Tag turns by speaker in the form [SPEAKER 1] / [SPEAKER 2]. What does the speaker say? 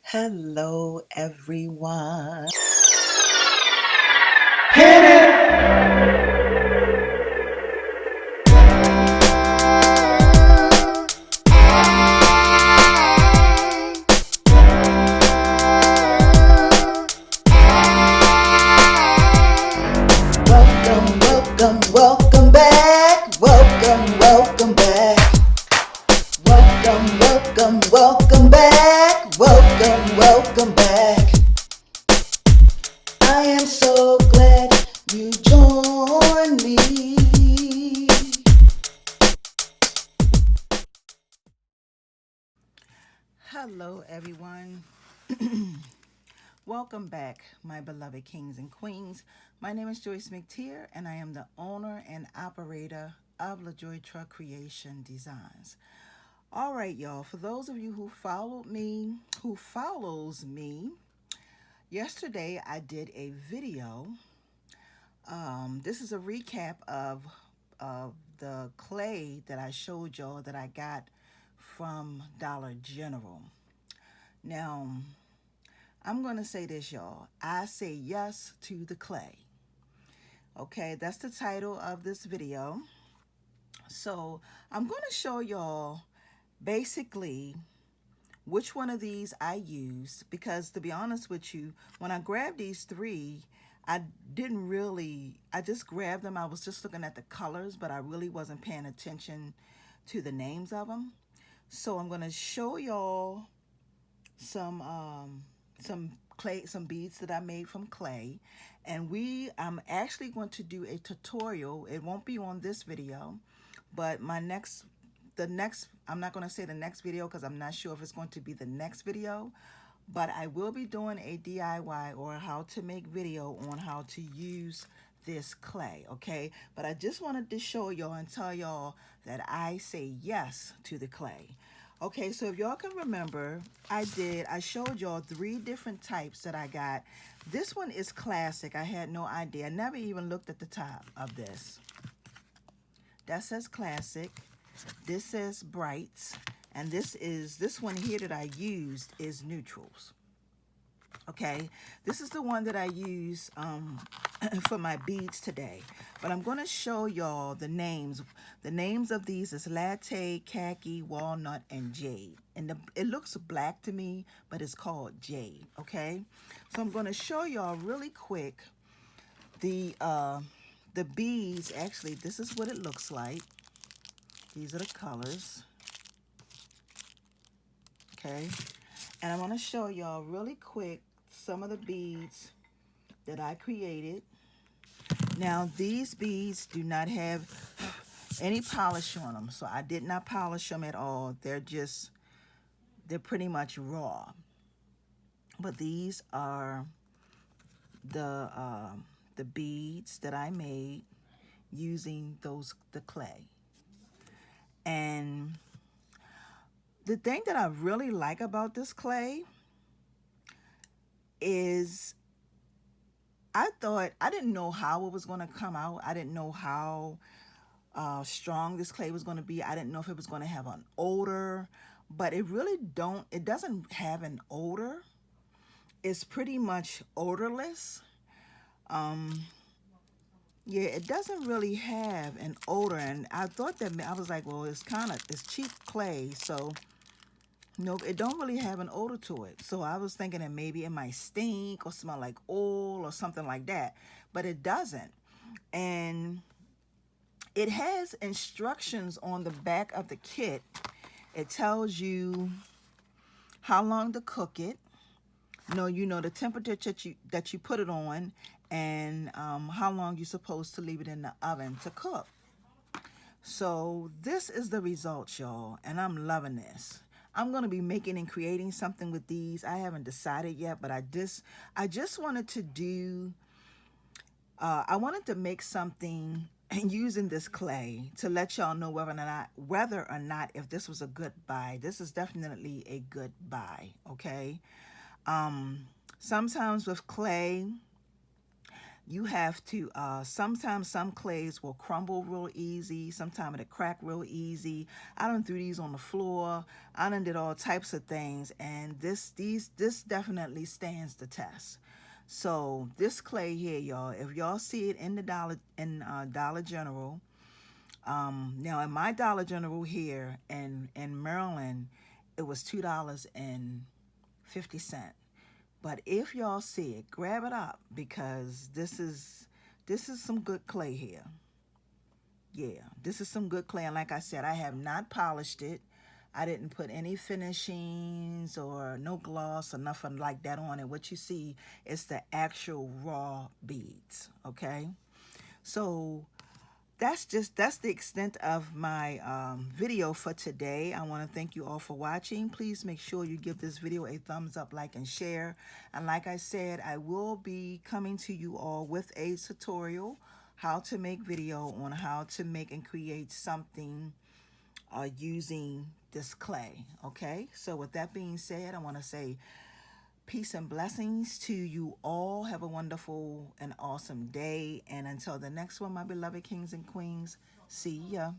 [SPEAKER 1] Hello, everyone. Welcome back. Welcome back. Welcome back. Welcome back. I am so glad you joined me. Hello, everyone. Welcome back, my beloved kings and queens. My name is Joyce McTeer, and I am the owner and operator of LaJoy Truck Creation Designs. All right, y'all, for those of you who follows me, yesterday I did a video. This is a recap of the clay that I showed y'all that I got from Dollar General. Now, I'm going to say this, y'all. I say yes to the clay. Okay, that's the title of this video. So I'm going to show y'all basically which one of these I used, because to be honest with you, when I grabbed these three, I just grabbed them. I was just looking at the colors, but I really wasn't paying attention to the names of them. So I'm going to show y'all some beads that I made from clay, and I'm actually going to do a tutorial. It won't be on this video, but I'm not going to say the next video because I'm not sure if it's going to be the next video, but I will be doing a DIY or how to make video on how to use this clay. Okay, but I just wanted to show y'all and tell y'all that I say yes to the clay. Okay, so if y'all can remember, I showed y'all 3 different types that I got. This one is classic. I had no idea. I never even looked at the top of this. That says classic. This says brights. And this one here that I used is neutrals. Okay, this is the one that I use for my beads today. But I'm going to show y'all the names. The names of these is latte, khaki, walnut, and jade. And it looks black to me, but it's called jade. Okay, so I'm going to show y'all really quick the beads. Actually, this is what it looks like. These are the colors. Okay, and I want to show y'all really quick some of the beads that I created. Now, these beads do not have any polish on them, so I did not polish them at all. They're pretty much raw. But these are the beads that I made using the clay. And the thing that I really like about this clay is I didn't know how it was going to come out. I didn't know how strong this clay was going to be. I didn't know if it was going to have an odor, but it doesn't have an odor. It's pretty much odorless. Yeah, it doesn't really have an odor, and I was like, well, it's cheap clay, so no, it don't really have an odor to it. So I was thinking that maybe it might stink or smell like oil or something like that, but it doesn't. And it has instructions on the back of the kit. It tells you how long to cook it. The temperature that you put it on, and how long you're supposed to leave it in the oven to cook. So this is the results, y'all, and I'm loving this. I'm going to be making and creating something with these. I haven't decided yet, but I just wanted to do, I wanted to make something using this clay to let y'all know whether or not if this was a good buy. This is definitely a good buy, okay? Sometimes with clay, you have to, sometimes some clays will crumble real easy, sometimes it'll crack real easy. I done threw these on the floor, I done did all types of things, and this definitely stands the test. So this clay here, y'all, if y'all see it in the Dollar General, now in my Dollar General here in Maryland, it was $2.50. But if y'all see it, grab it up, because this is some good clay here. Yeah, this is some good clay, and like I said, I have not polished it. I didn't put any finishings or no gloss or nothing like that on it. What you see is the actual raw beads, okay? So that's the extent of my video for today. I want to thank you all for watching. Please make sure you give this video a thumbs up, like, and share. And like I said, I will be coming to you all with a tutorial how to make video on how to make and create something using this clay. Okay, so with that being said, I want to say peace and blessings to you all. Have a wonderful and awesome day. And until the next one, my beloved kings and queens, see ya.